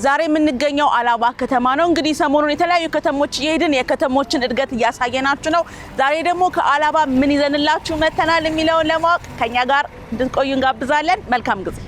ዛሬ የምንገኘው አላባ ከተማ ነው። እንግዲህ ሰሞኑን የተለያዩ ከተሞች እየሄድን የከተሞችን እድገት እያሳየናችሁ ነው። ዛሬ ደግሞ ከአላባ ምን ይዘንላችሁ መተናል የሚለውን ለማወቅ ከኛ ጋር እንድትቆዩ እንጋብዛለን። መልካም ጊዜ።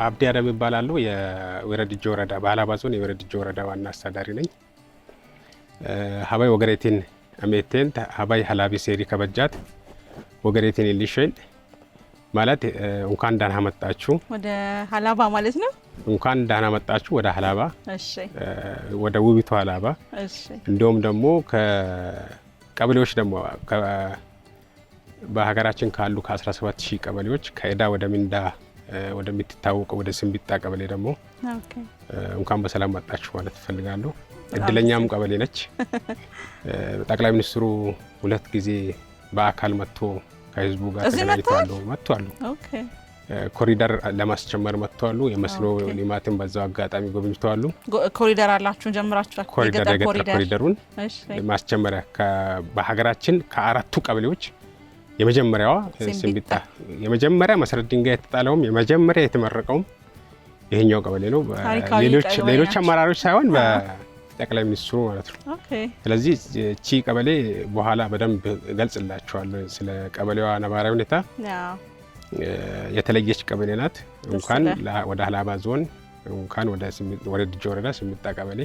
አብዲ አደም ይባላል። የወረድጆ ወረዳ በአላባ ዞን የወረድጆ ወረዳ ዋና አስተዳዳሪ ነኝ። ሀባይ ወገሬቲን አሜቴን ሀባይ ሀላቢ ሴሪ ከበጃት ወገሬቲን ኢሊሽል ማለት እንኳን ደህና መጣችሁ ወደ ሀላባ ማለት ነው። እንኳን ደህና መጣችሁ ወደ ሀላባ። እሺ ወደ ውቢቷ ሀላባ። እሺ እንደውም ደግሞ ከቀበሌዎች ደግሞ በሀገራችን ካሉ ከ17000 ቀበሌዎች ከእዳ ወደ ሚንዳ ወደምትታወቀው ወደ ስምቢጣ ቀበሌ ደግሞ እንኳን በሰላም መጣችሁ ማለት ፈልጋለሁ። እድለኛም ቀበሌ ነች። ጠቅላይ ሚኒስትሩ 2 ጊዜ በአካል መጥቶ ከህዝቡ ጋር መጥቷል። ኮሪደር ለማስጀመር መጥቷል። የመስኖ ልማትን በዛው አጋጣሚ ጎብኝተዋል። ኮሪደር አላችሁ ጀምራችኋል? ኮሪደሩን ማስጀመሪያ በሀገራችን ከ4ቱ ቀበሌዎች የመጀመሪያዋ ስምቢጣ የመጀመሪያ መሰረት ድንጋይ የተጣለውም የመጀመሪያ የተመረቀውም ይሄኛው ቀበሌ ነው። ሌሎች አመራሮች ሳይሆን በጠቅላይ ሚኒስትሩ ማለት ነው። ስለዚህ እቺ ቀበሌ በኋላ በደንብ ገልጽላችኋለሁ ስለ ቀበሌዋ ነባራዊ ሁኔታ። የተለየች ቀበሌ ናት። እንኳን ወደ ሀላባ ዞን እንኳን ወደ ወረድጆ ወረዳ ስምቢጣ ቀበሌ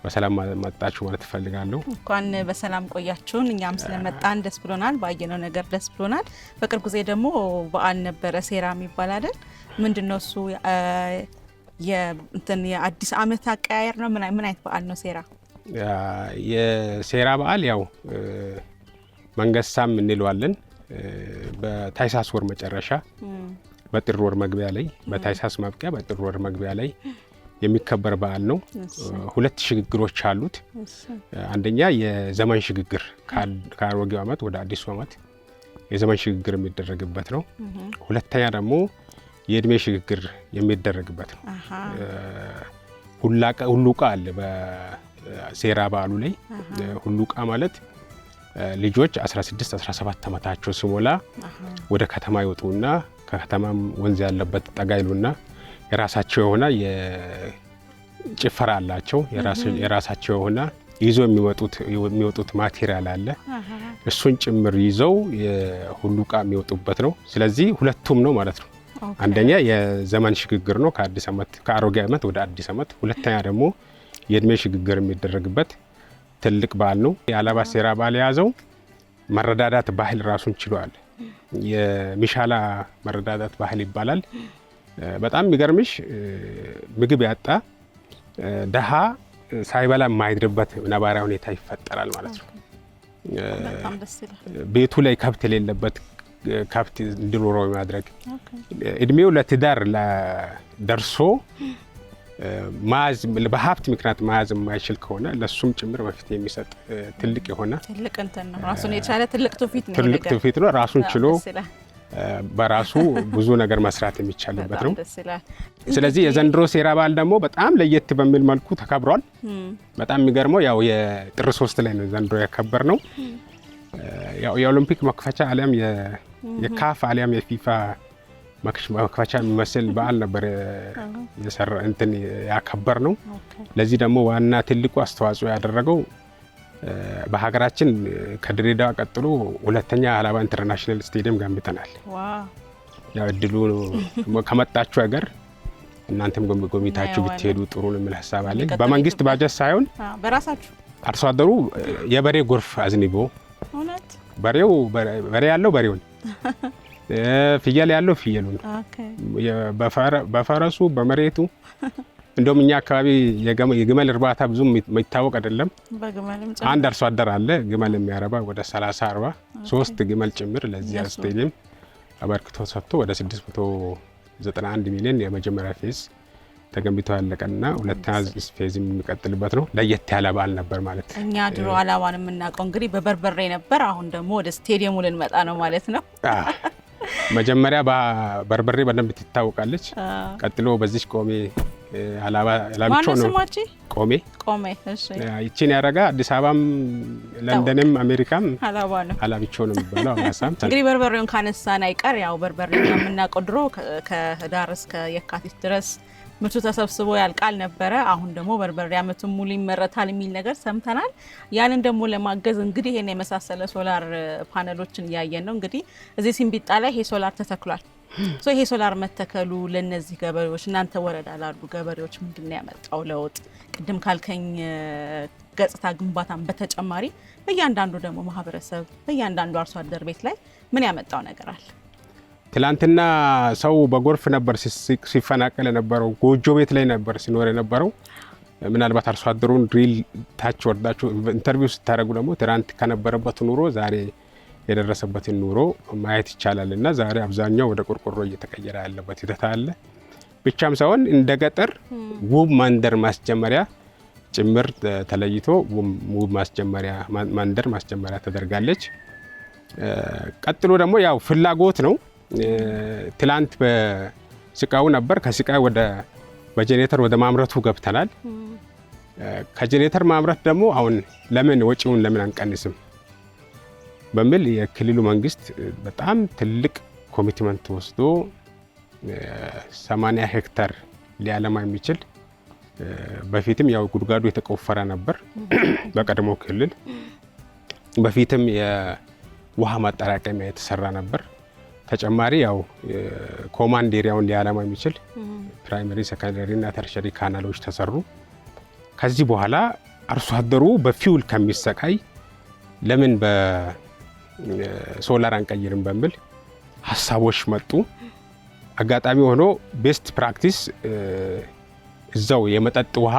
በሰላም መጣችሁ ማለት ፈልጋለሁ። እንኳን በሰላም ቆያችሁን። እኛም ስለመጣን ደስ ብሎናል። ባየነው ነገር ደስ ብሎናል። በቅርብ ጊዜ ደግሞ በዓል ነበረ፣ ሴራ የሚባል አይደል? ምንድነው እሱ? የአዲስ ዓመት አቀያየር ነው። ምን አይነት በዓል ነው ሴራ? የሴራ በዓል ያው መንገሳም እንለዋለን። በታይሳስ ወር መጨረሻ በጥር ወር መግቢያ ላይ በታይሳስ ማብቂያ በጥር ወር መግቢያ ላይ የሚከበር በዓል ነው። 2 ሽግግሮች አሉት። አንደኛ የዘመን ሽግግር ከአሮጌው ዓመት ወደ አዲሱ ዓመት የዘመን ሽግግር የሚደረግበት ነው። ሁለተኛ ደግሞ የእድሜ ሽግግር የሚደረግበት ነው። ሁሉቃ አለ በሴራ በዓሉ ላይ። ሁሉቃ ማለት ልጆች 16 17 ዓመታቸው ሲሞላ ወደ ከተማ ይወጡና ከከተማም ወንዝ ያለበት ጠጋ ይሉና የራሳቸው የሆነ የጭፈራ አላቸው። የራሳቸው የሆነ ይዞ የሚወጡት ማቴሪያል አለ። እሱን ጭምር ይዘው የሁሉቃ የሚወጡበት ነው። ስለዚህ ሁለቱም ነው ማለት ነው። አንደኛ የዘመን ሽግግር ነው ከአዲስ ዓመት ከአሮጌ ዓመት ወደ አዲስ ዓመት። ሁለተኛ ደግሞ የእድሜ ሽግግር የሚደረግበት ትልቅ በዓል ነው። የአላባ ሴራ በዓል የያዘው መረዳዳት ባህል ራሱን ችሏል። የሚሻላ መረዳዳት ባህል ይባላል። በጣም የሚገርምሽ ምግብ ያጣ ደሃ ሳይበላ የማይድርበት ነባራዊ ሁኔታ ይፈጠራል ማለት ነው። ቤቱ ላይ ከብት የሌለበት ከብት እንዲኖረው ማድረግ፣ እድሜው ለትዳር ደርሶ በሀብት ምክንያት መያዝ የማይችል ከሆነ ለሱም ጭምር መፍትሄ የሚሰጥ ትልቅ የሆነ ትልቅ እንትን ነው። ራሱን የቻለ ትልቅ ትውፊት ነው። ራሱን ችሎ በራሱ ብዙ ነገር መስራት የሚቻልበት ነው። ስለዚህ የዘንድሮ ሴራ በዓል ደግሞ በጣም ለየት በሚል መልኩ ተከብሯል። በጣም የሚገርመው ያው የጥር 3 ላይ ነው ዘንድሮ ያከበር ነው። ያው የኦሎምፒክ መክፈቻ አሊያም የካፍ አሊያም የፊፋ መክፈቻ የሚመስል በዓል ነበር የሰራ እንትን ያከበር ነው። ለዚህ ደግሞ ዋና ትልቁ አስተዋጽኦ ያደረገው በሀገራችን ከድሬዳዋ ቀጥሎ ሁለተኛ ሀላባ ኢንተርናሽናል ስቴዲየም ገንብተናል። ያው እድሉ ከመጣችሁ ሀገር እናንተም ጎብኝታችሁ ብትሄዱ ጥሩ ነው የሚል ሀሳብ አለኝ። በመንግስት ባጀት ሳይሆን በራሳችሁ አርሶ አደሩ የበሬ ጎርፍ አዝንቦ በሬ ያለው በሬውን ፍየል ያለው ፍየሉን በፈረሱ በመሬቱ እንደውም እኛ አካባቢ የግመል እርባታ ብዙም የሚታወቅ አይደለም። አንድ አርሶ አደር አለ ግመል የሚያረባ ወደ 30 40 3 ግመል ጭምር ለዚህ ስቴዲየም አበርክቶ ሰጥቶ ወደ 691 ሚሊዮን የመጀመሪያ ፌዝ ተገንብቶ ያለቀና ሁለተኛ ፌዝ የሚቀጥልበት ነው። ለየት ያለ በዓል ነበር ማለት ነው። እኛ ድሮ አላባን የምናውቀው እንግዲህ በበርበሬ ነበር። አሁን ደግሞ ወደ ስቴዲየሙ ልንመጣ ነው ማለት ነው። መጀመሪያ በበርበሬ በደንብ ትታወቃለች። ቀጥሎ በዚህ ቆሜ አላባ ላብቾ ነው ቆሜ እሺ ይቺን ያረጋ አዲስ አበባም ለንደንም አሜሪካም አላብቾ ነው የሚባለው። አማሳም እንግዲህ በርበሬውን ካነሳን አይቀር ያው በርበሬ የምናውቀው ድሮ ከህዳር እስከ የካቲት ድረስ ምርቱ ተሰብስቦ ያልቃል ነበረ። አሁን ደግሞ በርበሬ አመቱን ሙሉ ይመረታል የሚል ነገር ሰምተናል። ያንን ደግሞ ለማገዝ እንግዲህ ይሄን የመሳሰለ ሶላር ፓነሎችን እያየን ነው። እንግዲህ እዚህ ሲምቢጣ ላይ ይሄ ሶላር ተተክሏል። ይሄ ሶላር መተከሉ ለነዚህ ገበሬዎች እናንተ ወረዳ ላሉ ገበሬዎች ምንድነው ያመጣው ለውጥ? ቅድም ካልከኝ ገጽታ ግንባታን በተጨማሪ በእያንዳንዱ ደግሞ ማህበረሰብ በእያንዳንዱ አርሶ አደር ቤት ላይ ምን ያመጣው ነገር አለ? ትላንትና ሰው በጎርፍ ነበር ሲፈናቀል የነበረው፣ ጎጆ ቤት ላይ ነበር ሲኖር የነበረው። ምናልባት አርሶ አደሩን ድሪል ታች ወርዳችሁ ኢንተርቪው ስታደርጉ ደግሞ ትላንት ከነበረበት ኑሮ ዛሬ የደረሰበትን ኑሮ ማየት ይቻላልና ዛሬ አብዛኛው ወደ ቆርቆሮ እየተቀየረ ያለበት ሂደት አለ። ብቻም ሳይሆን እንደ ገጠር ውብ መንደር ማስጀመሪያ ጭምር ተለይቶ ውብ ማስጀመሪያ መንደር ማስጀመሪያ ተደርጋለች። ቀጥሎ ደግሞ ያው ፍላጎት ነው። ትላንት በስቃው ነበር። ከስቃው ወደ በጄኔሬተር ወደ ማምረቱ ገብተናል። ከጄኔሬተር ማምረት ደግሞ አሁን ለምን ወጪውን ለምን አንቀንስም በሚል የክልሉ መንግስት በጣም ትልቅ ኮሚትመንት ወስዶ 80 ሄክታር ሊያለማ የሚችል በፊትም ያው ጉድጓዱ የተቆፈረ ነበር በቀድሞ ክልል። በፊትም የውሃ ማጠራቀሚያ የተሰራ ነበር። ተጨማሪ ያው ኮማንድ ኤሪያውን ሊያለማ የሚችል ፕራይመሪ ሰከንደሪ እና ተርሸሪ ካናሎች ተሰሩ። ከዚህ በኋላ አርሶ አደሩ በፊውል ከሚሰቃይ ለምን በሶላር አንቀይርም በሚል ሀሳቦች መጡ። አጋጣሚ ሆኖ ቤስት ፕራክቲስ እዛው የመጠጥ ውሃ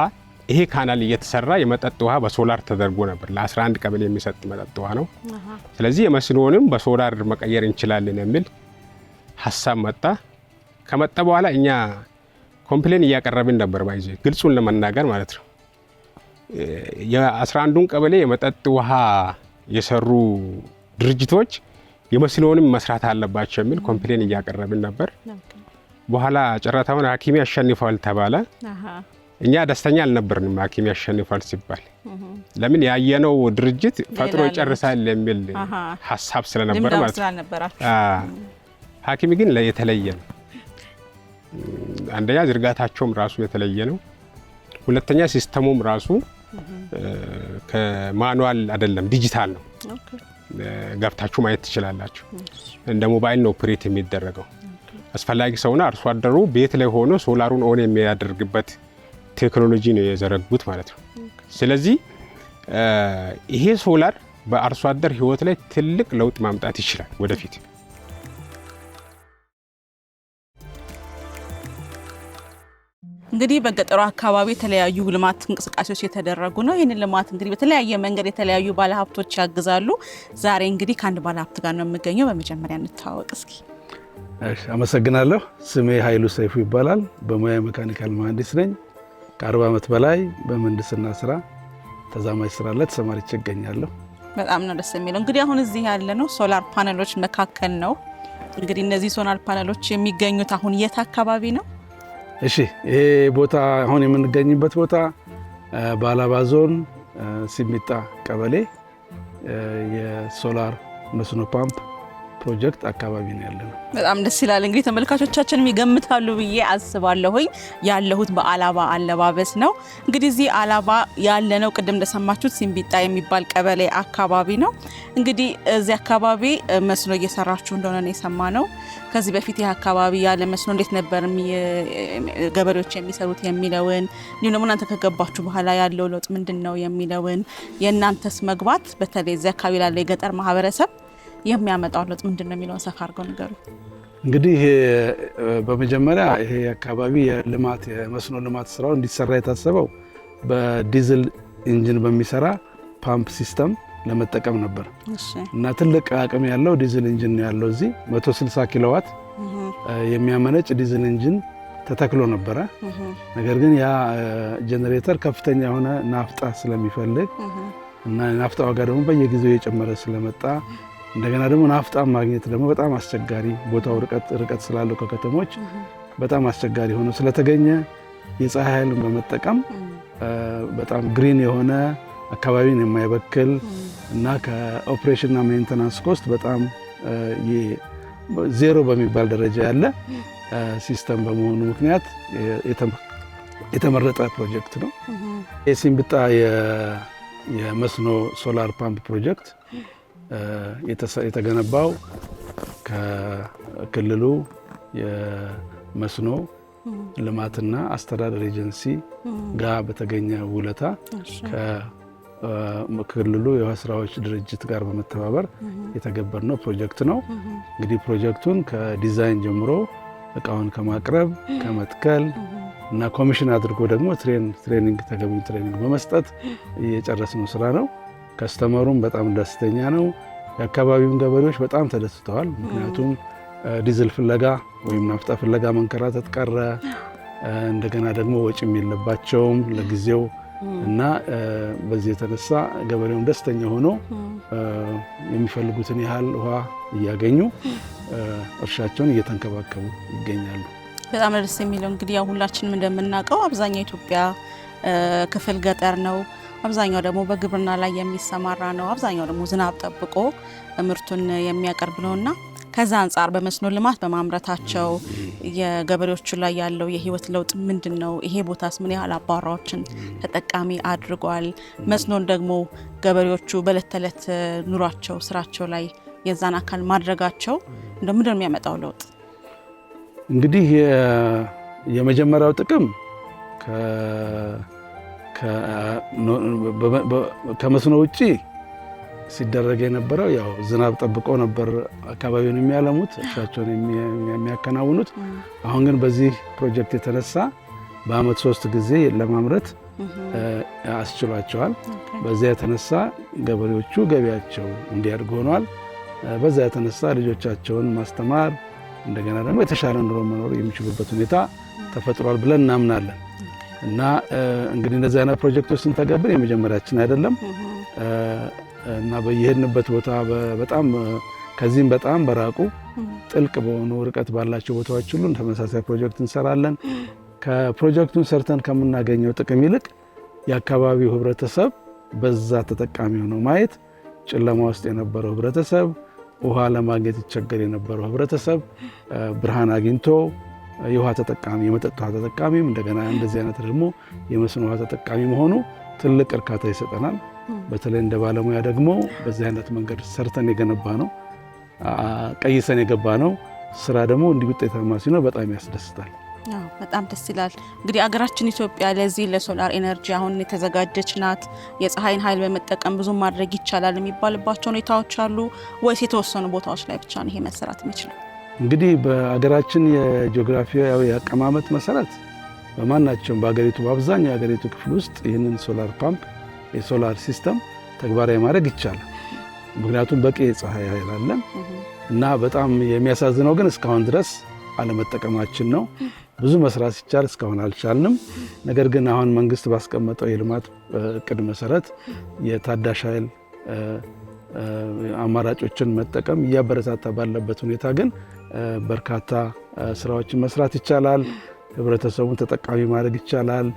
ይሄ ካናል እየተሰራ የመጠጥ ውሃ በሶላር ተደርጎ ነበር። ለ11 ቀበሌ የሚሰጥ መጠጥ ውሃ ነው። ስለዚህ የመስኖንም በሶላር መቀየር እንችላለን የሚል ሀሳብ መጣ። ከመጣ በኋላ እኛ ኮምፕሌን እያቀረብን ነበር። ባይዘ ግልጹን ለመናገር ማለት ነው የ11ዱን ቀበሌ የመጠጥ ውሃ የሰሩ ድርጅቶች የመስኖንም መስራት አለባቸው የሚል ኮምፕሌን እያቀረብን ነበር። በኋላ ጨረታውን ሐኪም ያሸንፋል ተባለ። እኛ ደስተኛ አልነበርንም ሐኪም ያሸንፋል ሲባል። ለምን ያየነው ድርጅት ፈጥሮ ይጨርሳል የሚል ሐሳብ ስለነበር ማለት ነው። ሐኪም ግን የተለየ ነው። አንደኛ ዝርጋታቸውም ራሱ የተለየ ነው። ሁለተኛ ሲስተሙም ራሱ ከማኑዋል አይደለም ዲጂታል ነው። ገብታችሁ ማየት ትችላላችሁ። እንደ ሞባይል ነው ኦፕሬት የሚደረገው። አስፈላጊ ሰውና አርሶ አደሩ ቤት ላይ ሆኖ ሶላሩን ኦን የሚያደርግበት ቴክኖሎጂ ነው የዘረጉት ማለት ነው። ስለዚህ ይሄ ሶላር በአርሶ አደር ህይወት ላይ ትልቅ ለውጥ ማምጣት ይችላል ወደፊት። እንግዲህ በገጠሩ አካባቢ የተለያዩ ልማት እንቅስቃሴዎች የተደረጉ ነው። ይህንን ልማት እንግዲህ በተለያየ መንገድ የተለያዩ ባለሀብቶች ያግዛሉ። ዛሬ እንግዲህ ከአንድ ባለሀብት ጋር ነው የምገኘው። በመጀመሪያ እንተዋወቅ እስኪ። አመሰግናለሁ። ስሜ ኃይሉ ሰይፉ ይባላል። በሙያ ሜካኒካል መሐንዲስ ነኝ። ከ40 ዓመት በላይ በምህንድስና ስራ ተዛማጅ ስራ ላይ ተሰማርቼ እገኛለሁ። በጣም ነው ደስ የሚለው። እንግዲህ አሁን እዚህ ያለ ነው ሶላር ፓነሎች መካከል ነው። እንግዲህ እነዚህ ሶላር ፓነሎች የሚገኙት አሁን የት አካባቢ ነው? እሺ፣ ይሄ ቦታ አሁን የምንገኝበት ቦታ በአላባ ዞን ሲሚጣ ቀበሌ የሶላር መስኖ ፓምፕ ፕሮጀክት አካባቢ ነው ያለነው። በጣም ደስ ይላል። እንግዲህ ተመልካቾቻችንም ይገምታሉ ብዬ አስባለሁኝ። ያለሁት በአላባ አለባበስ ነው። እንግዲህ እዚህ አላባ ያለነው ቅድም እንደሰማችሁት ሲምቢጣ የሚባል ቀበሌ አካባቢ ነው። እንግዲህ እዚህ አካባቢ መስኖ እየሰራችሁ እንደሆነ ነው የሰማነው። ከዚህ በፊት ይህ አካባቢ ያለ መስኖ እንዴት ነበር ገበሬዎች የሚሰሩት የሚለውን እንዲሁም ደግሞ እናንተ ከገባችሁ በኋላ ያለው ለውጥ ምንድን ነው የሚለውን የእናንተስ መግባት በተለይ እዚህ አካባቢ ላለ የገጠር ማህበረሰብ የሚያመጣው ለውጥ ምንድን ነው የሚለውን ሰፋ አድርገው ንገሩ። እንግዲህ በመጀመሪያ ይሄ አካባቢ የልማት የመስኖ ልማት ስራው እንዲሰራ የታሰበው በዲዝል ኢንጂን በሚሰራ ፓምፕ ሲስተም ለመጠቀም ነበር እና ትልቅ አቅም ያለው ዲዝል ኢንጂን ያለው እዚህ 160 ኪሎዋት የሚያመነጭ ዲዝል ኢንጂን ተተክሎ ነበረ። ነገር ግን ያ ጄኔሬተር ከፍተኛ የሆነ ናፍጣ ስለሚፈልግ እና ናፍጣ ዋጋ ደግሞ በየጊዜው እየጨመረ ስለመጣ እንደገና ደግሞ ናፍጣ ማግኘት ደግሞ በጣም አስቸጋሪ ቦታው ርቀት ስላለው ከከተሞች በጣም አስቸጋሪ ሆኖ ስለተገኘ የፀሐይ ኃይልን በመጠቀም በጣም ግሪን የሆነ አካባቢን የማይበክል እና ከኦፕሬሽንና ሜንቴናንስ ኮስት በጣም ዜሮ በሚባል ደረጃ ያለ ሲስተም በመሆኑ ምክንያት የተመረጠ ፕሮጀክት ነው። የሲምብጣ የመስኖ ሶላር ፓምፕ ፕሮጀክት የተገነባው ከክልሉ የመስኖ ልማትና አስተዳደር ኤጀንሲ ጋር በተገኘ ውለታ ከክልሉ የውሃ ስራዎች ድርጅት ጋር በመተባበር የተገበረው ፕሮጀክት ነው። እንግዲህ ፕሮጀክቱን ከዲዛይን ጀምሮ እቃውን ከማቅረብ ከመትከል እና ኮሚሽን አድርጎ ደግሞ ትሬኒንግ ተገቢ ትሬኒንግ በመስጠት የጨረስነው ስራ ነው። ከስተመሩም በጣም ደስተኛ ነው። የአካባቢውን ገበሬዎች በጣም ተደስተዋል። ምክንያቱም ዲዝል ፍለጋ ወይም ናፍጣ ፍለጋ መንከራተት ቀረ። እንደገና ደግሞ ወጪም የለባቸውም ለጊዜው እና በዚህ የተነሳ ገበሬውን ደስተኛ ሆኖ የሚፈልጉትን ያህል ውሃ እያገኙ እርሻቸውን እየተንከባከቡ ይገኛሉ። በጣም ደስ የሚለው እንግዲህ ያው ሁላችንም እንደምናውቀው አብዛኛው ኢትዮጵያ ክፍል ገጠር ነው። አብዛኛው ደግሞ በግብርና ላይ የሚሰማራ ነው። አብዛኛው ደግሞ ዝናብ ጠብቆ ምርቱን የሚያቀርብ ነውና ከዛ አንጻር በመስኖ ልማት በማምረታቸው የገበሬዎቹ ላይ ያለው የህይወት ለውጥ ምንድነው? ይሄ ቦታስ ምን ያህል አባወራዎችን ተጠቃሚ አድርጓል? መስኖን ደግሞ ገበሬዎቹ በዕለት ተዕለት ኑሯቸው ስራቸው ላይ የዛን አካል ማድረጋቸው እንደምንድነው የሚያመጣው ለውጥ? እንግዲህ የመጀመሪያው ጥቅም ከመስኖ ውጪ ሲደረግ የነበረው ያው ዝናብ ጠብቆ ነበር አካባቢውን የሚያለሙት እርሻቸውን የሚያከናውኑት። አሁን ግን በዚህ ፕሮጀክት የተነሳ በአመት 3 ጊዜ ለማምረት አስችሏቸዋል። በዚያ የተነሳ ገበሬዎቹ ገቢያቸው እንዲያድግ ሆኗል። በዛ የተነሳ ልጆቻቸውን ማስተማር እንደገና ደግሞ የተሻለ ኑሮ መኖር የሚችሉበት ሁኔታ ተፈጥሯል ብለን እናምናለን። እና እንግዲህ እንደዚህ አይነት ፕሮጀክቶች ስንተገብር የመጀመሪያችን አይደለም እና በየሄድንበት ቦታ በጣም ከዚህም በጣም በራቁ ጥልቅ በሆኑ ርቀት ባላቸው ቦታዎች ሁሉ ተመሳሳይ ፕሮጀክት እንሰራለን። ከፕሮጀክቱን ሰርተን ከምናገኘው ጥቅም ይልቅ የአካባቢው ህብረተሰብ በዛ ተጠቃሚ ሆኖ ማየት፣ ጨለማ ውስጥ የነበረው ህብረተሰብ፣ ውሃ ለማግኘት ይቸገር የነበረው ህብረተሰብ ብርሃን አግኝቶ የውሃ ተጠቃሚ የመጠጥ ውሃ ተጠቃሚም እንደገና እንደዚህ አይነት ደግሞ የመስኖ ውሃ ተጠቃሚ መሆኑ ትልቅ እርካታ ይሰጠናል። በተለይ እንደ ባለሙያ ደግሞ በዚህ አይነት መንገድ ሰርተን የገነባ ነው ቀይሰን የገባ ነው ስራ ደግሞ እንዲህ ውጤታማ ሲሆን በጣም ያስደስታል። በጣም ደስ ይላል። እንግዲህ አገራችን ኢትዮጵያ ለዚህ ለሶላር ኤነርጂ አሁን የተዘጋጀች ናት። የፀሐይን ኃይል በመጠቀም ብዙ ማድረግ ይቻላል የሚባልባቸው ሁኔታዎች አሉ ወይስ የተወሰኑ ቦታዎች ላይ ብቻ ነው ይሄ መሰራት የሚችለው? እንግዲህ በአገራችን የጂኦግራፊያዊ አቀማመጥ መሰረት በማናቸውም በአገሪቱ በአብዛኛው የአገሪቱ ክፍል ውስጥ ይህንን ሶላር ፓምፕ የሶላር ሲስተም ተግባራዊ ማድረግ ይቻላል። ምክንያቱም በቂ የፀሐይ ኃይል አለ እና በጣም የሚያሳዝነው ግን እስካሁን ድረስ አለመጠቀማችን ነው። ብዙ መስራት ሲቻል እስካሁን አልቻልንም። ነገር ግን አሁን መንግስት ባስቀመጠው የልማት እቅድ መሰረት የታዳሽ ኃይል አማራጮችን መጠቀም እያበረታታ ባለበት ሁኔታ ግን በርካታ ስራዎችን መስራት ይቻላል። ህብረተሰቡን ተጠቃሚ ማድረግ ይቻላል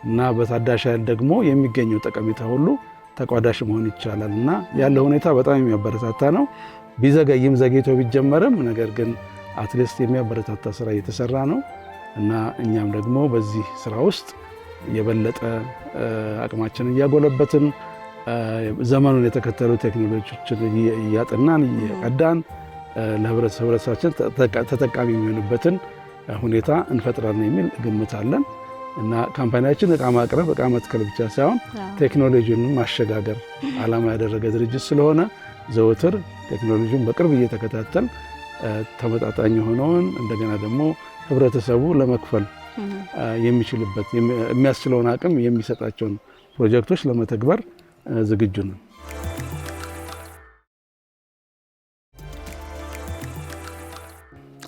እና በታዳሽ ኃይል ደግሞ የሚገኘው ጠቀሜታ ሁሉ ተቋዳሽ መሆን ይቻላል እና ያለው ሁኔታ በጣም የሚያበረታታ ነው። ቢዘገይም ዘግይቶ ቢጀመርም ነገር ግን አትሊስት የሚያበረታታ ስራ እየተሰራ ነው እና እኛም ደግሞ በዚህ ስራ ውስጥ የበለጠ አቅማችንን እያጎለበትን ዘመኑን የተከተሉ ቴክኖሎጂዎችን እያጠናን እየቀዳን ለህብረተሰባችን ተጠቃሚ የሚሆንበትን ሁኔታ እንፈጥራለን የሚል ግምት አለን እና ካምፓኒያችን እቃ ማቅረብ እቃ መትከል ብቻ ሳይሆን ቴክኖሎጂውን ማሸጋገር ዓላማ ያደረገ ድርጅት ስለሆነ ዘወትር ቴክኖሎጂውን በቅርብ እየተከታተል ተመጣጣኝ የሆነውን እንደገና ደግሞ ህብረተሰቡ ለመክፈል የሚችልበት የሚያስችለውን አቅም የሚሰጣቸውን ፕሮጀክቶች ለመተግበር ዝግጁ ነው።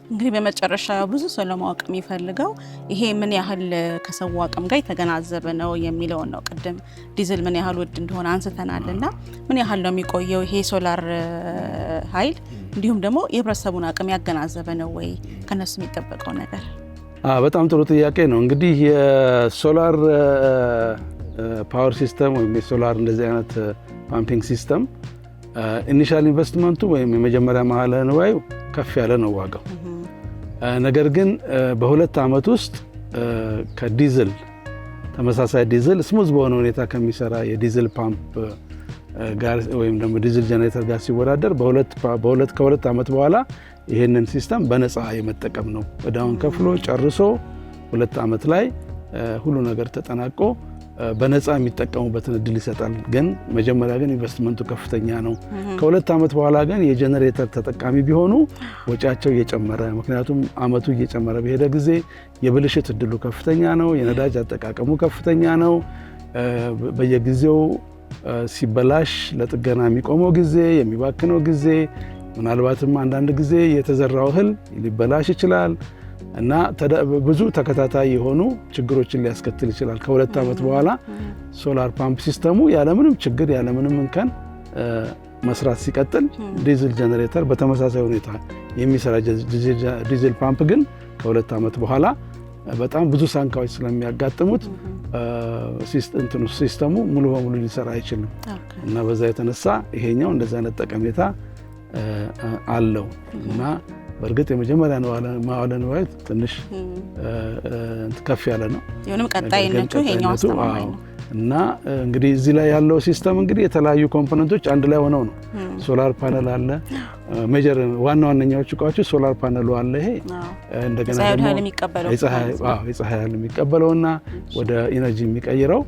እንግዲህ በመጨረሻ ብዙ ሰው ለማወቅ የሚፈልገው ይሄ ምን ያህል ከሰው አቅም ጋር የተገናዘበ ነው የሚለው ነው። ቅድም ዲዝል ምን ያህል ውድ እንደሆነ አንስተናልና ምን ያህል ነው የሚቆየው ይሄ ሶላር ኃይል እንዲሁም ደግሞ የህብረተሰቡን አቅም ያገናዘበ ነው ወይ ከነሱ የሚጠበቀው ነገር? በጣም ጥሩ ጥያቄ ነው። እንግዲህ የሶላር ፓወር ሲስተም ወይም የሶላር እንደዚህ አይነት ፓምፒንግ ሲስተም ኢኒሻል ኢንቨስትመንቱ ወይም የመጀመሪያ መዋዕለ ንዋዩ ከፍ ያለ ነው ዋጋው። ነገር ግን በሁለት ዓመት ውስጥ ከዲዝል ተመሳሳይ ዲዝል ስሙዝ በሆነ ሁኔታ ከሚሰራ የዲዝል ፓምፕ ጋር ወይም ደግሞ ዲዝል ጀነሬተር ጋር ሲወዳደር ከሁለት ዓመት በኋላ ይሄንን ሲስተም በነፃ የመጠቀም ነው። ወዳውን ከፍሎ ጨርሶ ሁለት ዓመት ላይ ሁሉ ነገር ተጠናቆ በነፃ የሚጠቀሙበትን እድል ይሰጣል። ግን መጀመሪያ ግን ኢንቨስትመንቱ ከፍተኛ ነው። ከሁለት ዓመት በኋላ ግን የጀነሬተር ተጠቃሚ ቢሆኑ ወጪያቸው እየጨመረ ምክንያቱም ዓመቱ እየጨመረ በሄደ ጊዜ የብልሽት እድሉ ከፍተኛ ነው። የነዳጅ አጠቃቀሙ ከፍተኛ ነው። በየጊዜው ሲበላሽ ለጥገና የሚቆመው ጊዜ የሚባክነው ጊዜ ምናልባትም አንዳንድ ጊዜ የተዘራው እህል ሊበላሽ ይችላል እና ብዙ ተከታታይ የሆኑ ችግሮችን ሊያስከትል ይችላል። ከሁለት ዓመት በኋላ ሶላር ፓምፕ ሲስተሙ ያለምንም ችግር ያለምንም እንከን መስራት ሲቀጥል ዲዝል ጀነሬተር በተመሳሳይ ሁኔታ የሚሰራ ዲዝል ፓምፕ ግን ከሁለት ዓመት በኋላ በጣም ብዙ ሳንካዎች ስለሚያጋጥሙት ሲስተሙ ሙሉ በሙሉ ሊሰራ አይችልም እና በዛ የተነሳ ይሄኛው እንደዛ አይነት ጠቀሜታ አለው እና በእርግጥ የመጀመሪያ መዋዕለ ንዋይ ትንሽ ከፍ ያለ ነው። የሆነም ቀጣይነቱ ይሄኛው አስተማማኝ ነው እና እንግዲህ እዚህ ላይ ያለው ሲስተም እንግዲህ የተለያዩ ኮምፖነንቶች አንድ ላይ ሆነው ነው። ሶላር ፓነል አለ። ሜጀር ዋናዎቹ እቃዎች ሶላር ፓነሉ አለ። ይሄ እንደገና ደግሞ የፀሐይ ኃይል የሚቀበለውና ወደ ኢነርጂ የሚቀይረው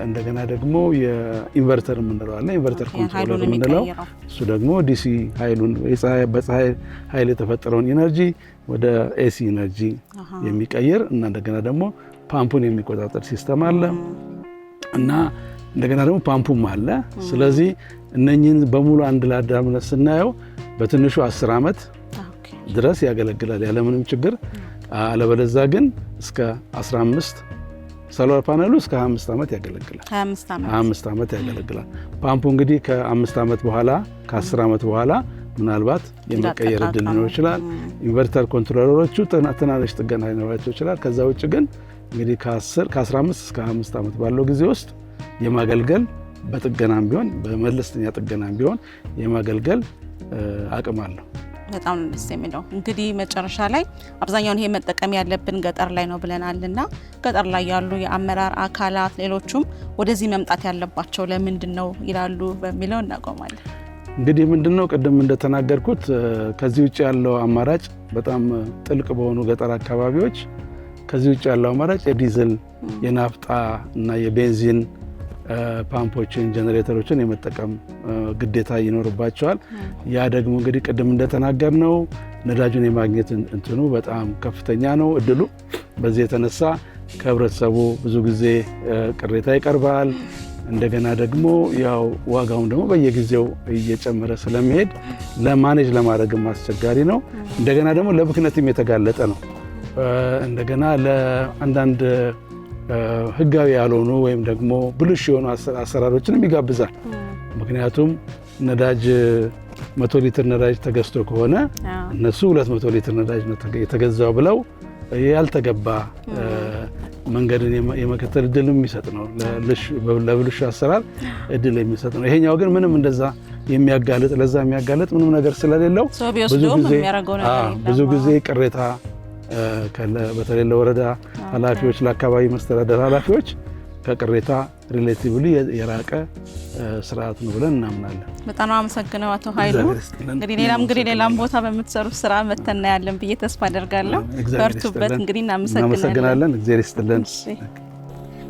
እንደገና ደግሞ የኢንቨርተር የምንለው አለ። ኢንቨርተር ኮንትሮለር የምንለው እሱ ደግሞ ዲሲ ኃይሉን በፀሐይ ኃይል የተፈጠረውን ኢነርጂ ወደ ኤሲ ኢነርጂ የሚቀይር እና እንደገና ደግሞ ፓምፑን የሚቆጣጠር ሲስተም አለ እና እንደገና ደግሞ ፓምፑም አለ። ስለዚህ እነኚህን በሙሉ አንድ ላይ አዳምነን ስናየው በትንሹ 10 ዓመት ድረስ ያገለግላል ያለምንም ችግር። አለበለዚያ ግን እስከ 15 ሶላር ፓነሉ እስከ 25 ዓመት ያገለግላል። 25 ዓመት ያገለግላል። ፓምፑ እንግዲህ ከ5 ዓመት በኋላ ከ10 ዓመት በኋላ ምናልባት የመቀየር እድል ሊኖር ይችላል። ኢንቨርተር ኮንትሮለሮቹ ትናንሽ ጥገና ሊኖራቸው ይችላል። ከዛ ውጭ ግን እንግዲህ ከ15 እስከ 25 ዓመት ባለው ጊዜ ውስጥ የማገልገል በጥገናም ቢሆን በመለስተኛ ጥገናም ቢሆን የማገልገል አቅም አለው። በጣም ደስ የሚለው እንግዲህ መጨረሻ ላይ አብዛኛውን ይሄ መጠቀም ያለብን ገጠር ላይ ነው ብለናልና ገጠር ላይ ያሉ የአመራር አካላት ሌሎቹም ወደዚህ መምጣት ያለባቸው ለምንድን ነው ይላሉ በሚለው እናቆማለን። እንግዲህ ምንድነው ቅድም እንደተናገርኩት ከዚህ ውጭ ያለው አማራጭ በጣም ጥልቅ በሆኑ ገጠር አካባቢዎች ከዚህ ውጭ ያለው አማራጭ የዲዝል የናፍጣ እና የቤንዚን ፓምፖችን ጀነሬተሮችን የመጠቀም ግዴታ ይኖርባቸዋል። ያ ደግሞ እንግዲህ ቅድም እንደተናገርነው ነዳጁን የማግኘት እንትኑ በጣም ከፍተኛ ነው እድሉ። በዚህ የተነሳ ከህብረተሰቡ ብዙ ጊዜ ቅሬታ ይቀርባል። እንደገና ደግሞ ያው ዋጋውም ደግሞ በየጊዜው እየጨመረ ስለሚሄድ ለማኔጅ ለማድረግም አስቸጋሪ ነው። እንደገና ደግሞ ለብክነትም የተጋለጠ ነው። እንደገና ለአንዳንድ ህጋዊ ያልሆኑ ወይም ደግሞ ብልሽ የሆኑ አሰራሮችንም ይጋብዛል። ምክንያቱም ነዳጅ 100 ሊትር ነዳጅ ተገዝቶ ከሆነ እነሱ 200 ሊትር ነዳጅ ነው የተገዛው ብለው ያልተገባ መንገድን የመከተል እድል የሚሰጥ ነው። ለብልሹ አሰራር እድል የሚሰጥ ነው። ይሄኛው ግን ምንም እንደዛ የሚያጋልጥ ምንም ነገር ስለሌለው ብዙ ጊዜ ቅሬታ በተለይ ለወረዳ ኃላፊዎች ለአካባቢ መስተዳደር ኃላፊዎች ከቅሬታ ሪሌቲቭሊ የራቀ ስርዓት ነው ብለን እናምናለን። በጣም አመሰግናለሁ አቶ ኃይሉ። እንግዲህ ሌላም ቦታ በምትሰሩት ስራ መተና ያለን ብዬ ተስፋ አደርጋለሁ። በርቱበት። እንግዲህ እናመሰግናለን። እግዚአብሔር ይስጥልን።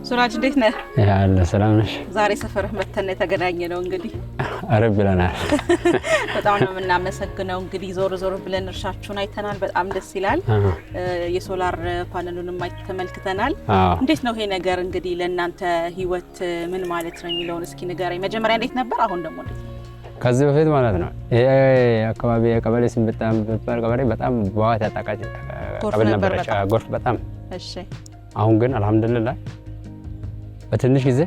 ሱራጅ እንዴት ነህ? ያለ ሰላም ነሽ? ዛሬ ሰፈርህ መተን የተገናኘ ነው እንግዲህ አረብ ብለናል። በጣም ነው የምናመሰግነው። እንግዲህ ዞር ዞር ብለን እርሻችሁን አይተናል። በጣም ደስ ይላል። የሶላር ፓነሉንም ተመልክተናል። እንዴት ነው ይሄ ነገር እንግዲህ ለእናንተ ህይወት ምን ማለት ነው የሚለውን እስኪ ንገረኝ። መጀመሪያ እንዴት ነበር? አሁን ደግሞ እንዴት ነው? ከዚህ በፊት ማለት ነው ይሄ አካባቢ የቀበሌ ስም በጣም ቀበሌ በጣም በዋት ያጣቃጭ ቀበሌ ነበረች። ጎርፍ በጣም እሺ። አሁን ግን አልሐምዱሊላህ በትንሽ ጊዜ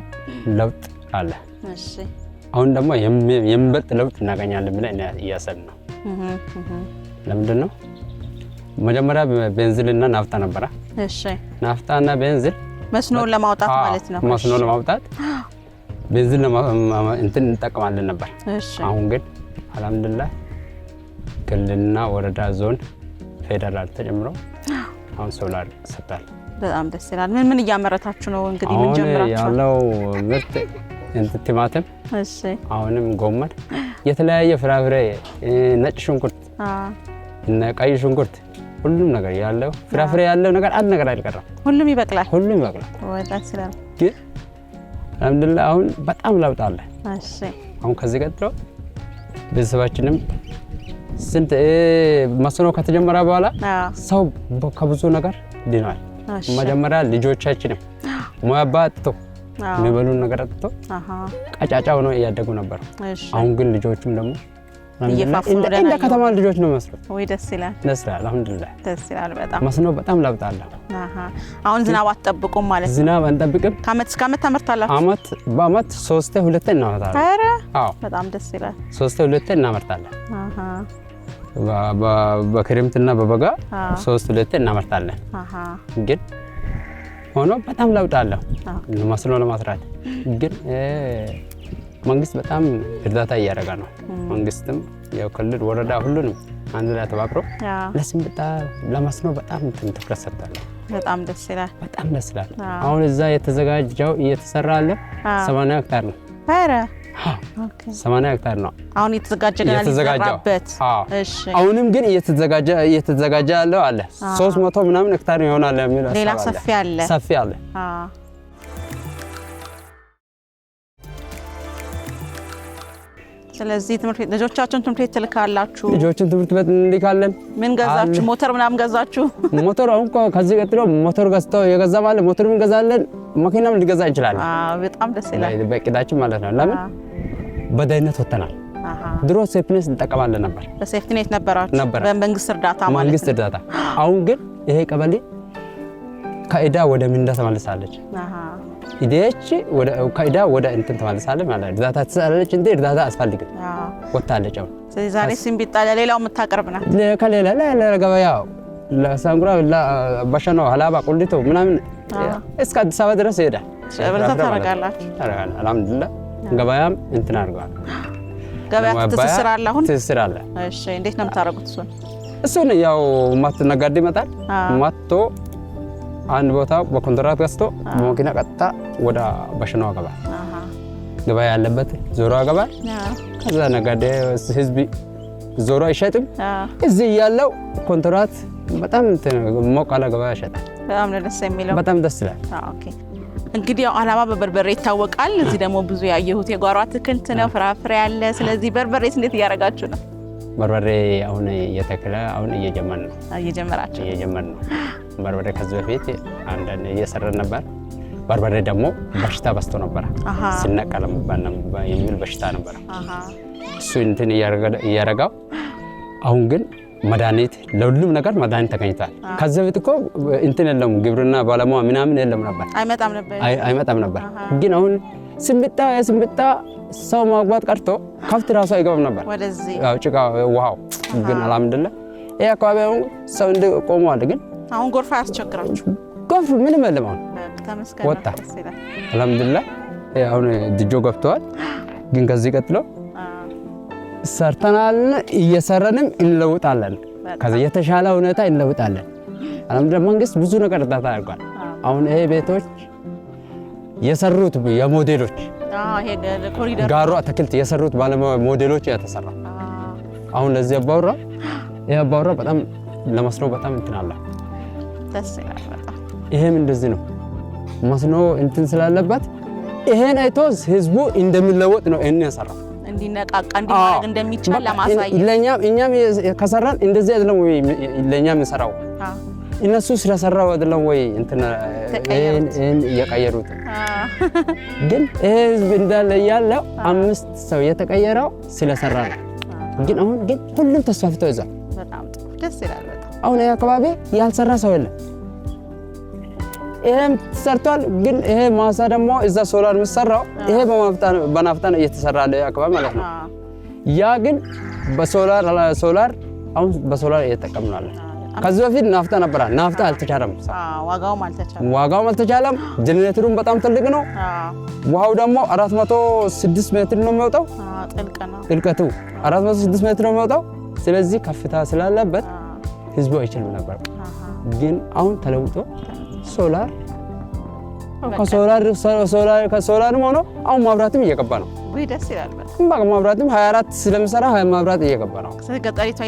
ለውጥ አለ። እሺ። አሁን ደግሞ የሚበልጥ ለውጥ እናገኛለን ብለን እያሰብን ነው። ለምንድን ነው? መጀመሪያ ቤንዚልና ናፍጣ ነበረ። እሺ። ናፍጣና ቤንዚን መስኖን ለማውጣት ማለት ነው። መስኖ ለማውጣት ቤንዚን እንትን እንጠቀማለን ነበር። እሺ። አሁን ግን አልሐምዱሊላህ ክልልና ወረዳ፣ ዞን፣ ፌደራል ተጨምሮ አሁን ሶላር ሰጥቷል። በጣም ደስ ይላል። ምን እያመረታችሁ ነው እንግዲህ? ምን ጀምራችሁ? ያለው ምርት ቲማቲም፣ እሺ፣ አሁንም ጎመን፣ የተለያየ ፍራፍሬ፣ ነጭ ሽንኩርት እና ቀይ ሽንኩርት፣ ሁሉም ነገር ያለው ፍራፍሬ ያለው ነገር አንድ ነገር አይቀርም። ሁሉም ይበቅላል። ሁሉም ይበቅላል። ወጣት ይላል። ግን አልሐምዱሊላህ አሁን በጣም ለውጥ አለ። እሺ። አሁን ከዚህ ቀጥሎ ቤተሰባችንም ስንት መስኖ ከተጀመረ በኋላ ሰው ከብዙ ነገር ድኗል። መጀመሪያ ልጆቻችንም ሙያባ አጥቶ የሚበሉን ነገር አጥቶ ቀጫጫ ሆነው እያደጉ ነበር። አሁን ግን ልጆቹም ደግሞ እንደ ከተማ ልጆች ነው መስሎ ወይ ደስ ይላል። ደስ ይላል። አልሐምዱሊላህ ደስ ይላል። በጣም መስኖ በጣም ለውጥ አለ። አሁን ዝናብ አትጠብቁም ማለት ነው? ዝናብ አንጠብቅም። ከዓመት እስከ ዓመት ታመርታላችሁ? ዓመት በዓመት 3-2 እናመርታለን። ኧረ አዎ በጣም ደስ ይላል። 3-2 እናመርታለን። በክረምትና በበጋ 3-2 እናመርታለን። ግን ሆኖ በጣም ለውጥ አለው መስኖ ለማስራት። ግን መንግስት በጣም እርዳታ እያደረገ ነው። መንግስትም ያው ክልል፣ ወረዳ ሁሉንም አንድ ላይ ተባብሮ ለስንብጣ ለመስኖ በጣም ትኩረት ሰጥቷል። በጣም ደስ ይላል። በጣም ደስ ይላል። አሁን እዛ የተዘጋጀው እየተሰራ ያለ 80 ሄክታር ነው። ኧረ 80 ሄክታር ነው አሁን የተዘጋጀ ገና ሊዘራበት። እሺ። አሁንም ግን እየተዘጋጀ ያለው አለ 300 ምናምን ሄክታር ይሆናል የሚል አሰብ አለ። ሌላ ሰፊ አለ። ስለዚህ ትምህርት ቤት ልጆቻችሁን ትምህርት ቤት ትልካላችሁ? ልጆችን ትምህርት ቤት እንልካለን። ምን ገዛችሁ? ሞተር ምናምን ገዛችሁ? ሞተር አሁን ከዚህ ቀጥሎ ሞተር ገዝተው የገዛ ማለት ሞተርም እንገዛለን፣ መኪናም ሊገዛ እንችላለን። በጣም ደስ ይላል። በእቅዳችን ማለት ነው። ለምን በዳይነት ወተናል። ድሮ ሴፍቲኔት እንጠቀማለን ነበር። በሴፍቲኔት ነበራችሁ? በመንግስት እርዳታ ማለት ነው። መንግስት እርዳታ። አሁን ግን ይሄ ቀበሌ ከዕዳ ወደ ምንዳ ተመልሳለች። ኢዴች ከዕዳ ወደ እንትን ተመልሳለች ማለት ነው። እርዳታ ትሰራለች እንዴ? እርዳታ አስፈልግም ወጣለች። አሁን ስለዚህ ዛሬ ሲምቢጣ ለሌላው የምታቀርብና ከሌላ ለገበያው ለሳንጉራ ለባሻኖ ሀላባ ቁልቶ ምናምን እስከ አዲስ አበባ ድረስ ይሄዳል። እርዳታ ታረጋላችሁ? ታረጋላችሁ። አልሐምዱሊላህ ገበያም እንትን አድርጓል። ገበያ ትስስር አለ። አሁን ትስስር አለ። እሺ፣ እንዴት ነው የምታረጉት? እሱን ያው ነጋዴ ይመጣል መጥቶ አንድ ቦታ በኮንትራት ገዝቶ በመኪና ቀጥታ ወደ ባሸናው ገባል። ገበያ ያለበት ዞሮ ገባል። ከዛ ነጋዴ ህዝብ ዞሮ አይሸጥም። እዚህ ያለው ኮንትራት በጣም ሞቅ ያለ ገበያ ይሸጣል። በጣም ደስ የሚለው በጣም ደስ ይላል። ኦኬ። እንግዲህ ያው አላባ በበርበሬ ይታወቃል። እዚህ ደግሞ ብዙ ያየሁት የጓሮ አትክልት ነው፣ ፍራፍሬ አለ። ስለዚህ በርበሬስ እንዴት እያደረጋችሁ ነው? በርበሬ አሁን እየተከለ አሁን እየጀመርን ነው። እየጀመርን ነው። በርበሬ ከዚህ በፊት አንዳንድ እየሰራን ነበር። በርበሬ ደግሞ በሽታ በዝቶ ነበር። ሲነቀል የሚል በሽታ ነበር። እሱ እንትን እያረጋው አሁን ግን መድኃኒት ለሁሉም ነገር መድኃኒት ተገኝቷል። ከዚህ በፊት እኮ እንትን የለም ግብርና ባለሙያ ምናምን የለም ነበር፣ አይመጣም ነበር። ግን አሁን ስንብጣ ሰው ማግባት ቀርቶ ከብት ራሱ አይገባም ነበር ወደዚህ ጭቃ ውሃው። ግን አልሐምዱሊላህ ይሄ አካባቢ አሁን ሰው እንደ ቆመዋል። ግን አሁን ጎርፍ አያስቸግራችሁ? ጎርፍ ምንም የለም። አሁን ወጣ አልሐምዱሊላህ። አሁን ድጆ ገብተዋል። ግን ከዚህ ቀጥሎ ሰርተናል፣ እየሰራንም እንለውጣለን። ከዚህ የተሻለ ሁኔታ እንለውጣለን። አልሐምዱሊላህ መንግስት ብዙ ነገር እርዳታ አድርጓል። አሁን ይሄ ቤቶች የሰሩት የሞዴሎች ጋሮ አትክልት የሰሩት ባለሙያ ሞዴሎች የተሰራ አሁን ለዚህ አባወራ በጣም ለመስኖ በጣም እንትን አለ። ደስ ይላል በጣም። ይሄም እንደዚህ ነው። መስኖ እንትን ስላለበት ይሄን አይቶ ህዝቡ እንደሚለወጥ ነው እኔ ያሰራው እንዲነቃቃ እንዲማረግ እንደሚቻል ለማሳየት እኛም ከሰራን እንደዚህ አይደለም ወይ ለኛም እንሰራው እነሱ ስለሰራው አይደለም ወይ እንትን የቀየሩት ግን ህዝብ እንዳለ ያለው 5 ሰው የተቀየረው ስለሰራ ነው ግን አሁን ግን ሁሉም ተስፋፍቶ ይዛል በጣም ደስ ይላል በጣም አሁን ያከባቢ ያልሰራ ሰው የለም ይሄም ተሰርቷል ግን ይሄ ማሳ ደግሞ እዛ ሶላር መስራው ይሄ በናፍጣን እየተሰራ ያለ ያከባቢ ማለት ነው ያ ግን በሶላር አሁን በሶላር እየተጠቀምናል ከዚህ በፊት ናፍጣ ነበር ናፍጣ አልተቻለም ዋጋውም አልተቻለም ጀነሬተሩም በጣም ትልቅ ነው ውሃው ደግሞ 406 ሜትር ነው የሚወጣው ጥልቀቱ 406 ሜትር ነው የሚወጣው ስለዚህ ከፍታ ስላለበት ህዝቡ አይችልም ነበር ግን አሁን ተለውጦ ሶላር ከሶላር ሆኖ አሁን ማብራትም እየገባ ነው ወይ ደስ ይላል በጣም ማብራትም 24 ስለምሰራ 20 ማብራት እየገባ ነው ገጠሪቷ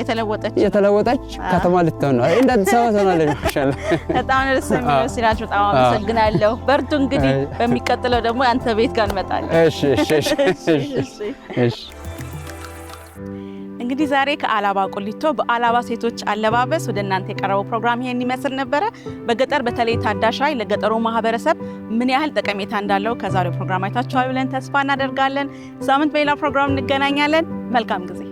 የተለወጠች ከተማ ልትሆን ነው እንደ አዲስ አበባ ሆናለች ማሻአላ በጣም ደስ የሚል ሲላችሁ በጣም አመሰግናለሁ በርቱ እንግዲህ በሚቀጥለው ደግሞ አንተ ቤት ጋር እንመጣለን እሺ እንግዲህ ዛሬ ከአላባ ቁሊቶ በአላባ ሴቶች አለባበስ ወደ እናንተ የቀረበው ፕሮግራም ይሄን ይመስል ነበር በገጠር በተለይ ታዳሻይ ለገጠሩ ማህበረሰብ ምን ያህል ጠቀሜታ እንዳለው ከዛሬው ፕሮግራም አይታችኋል ብለን ተስፋ እናደርጋለን ሳምንት በሌላ ፕሮግራም እንገናኛለን መልካም ጊዜ